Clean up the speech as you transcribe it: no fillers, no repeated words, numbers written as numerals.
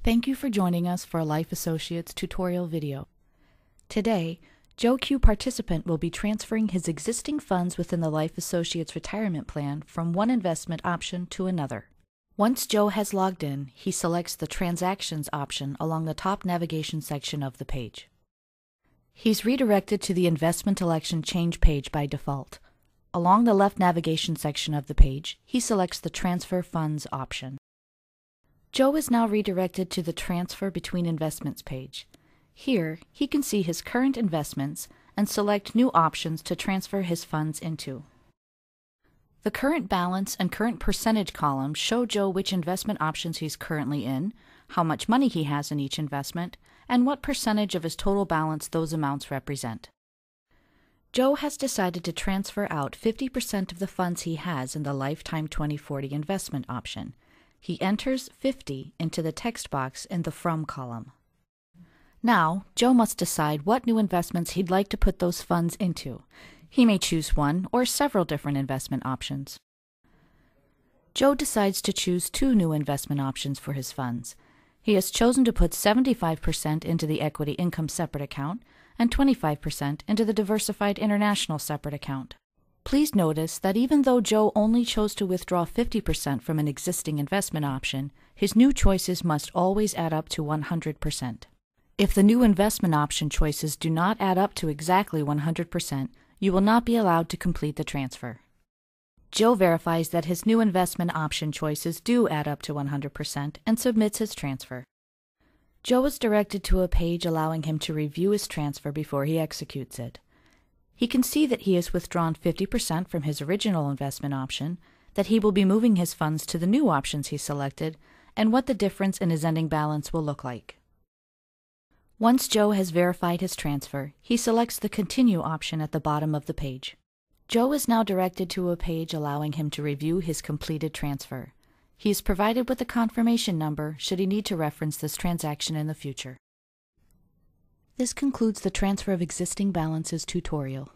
Thank you for joining us for a Life Associates tutorial video. Today, Joe Q participant will be transferring his existing funds within the Life Associates retirement plan from one investment option to another. Once Joe has logged in, he selects the Transactions option along the top navigation section of the page. He's redirected to the Investment Election Change page by default. Along the left navigation section of the page, he selects the Transfer Funds option. Joe is now redirected to the Transfer Between Investments page. Here, he can see his current investments and select new options to transfer his funds into. The Current Balance and Current Percentage columns show Joe which investment options he's currently in, how much money he has in each investment, and what percentage of his total balance those amounts represent. Joe has decided to transfer out 50% of the funds he has in the Lifetime 2040 investment option. He enters 50 into the text box in the From column. Now, Joe must decide what new investments he'd like to put those funds into. He may choose one or several different investment options. Joe decides to choose two new investment options for his funds. He has chosen to put 75% into the Equity Income separate account and 25% into the Diversified International separate account. Please notice that even though Joe only chose to withdraw 50% from an existing investment option, his new choices must always add up to 100%. If the new investment option choices do not add up to exactly 100%, you will not be allowed to complete the transfer. Joe verifies that his new investment option choices do add up to 100% and submits his transfer. Joe is directed to a page allowing him to review his transfer before he executes it. He can see that he has withdrawn 50% from his original investment option, that he will be moving his funds to the new options he selected, and what the difference in his ending balance will look like. Once Joe has verified his transfer, he selects the Continue option at the bottom of the page. Joe is now directed to a page allowing him to review his completed transfer. He is provided with a confirmation number should he need to reference this transaction in the future. This concludes the Transfer of Existing Balances tutorial.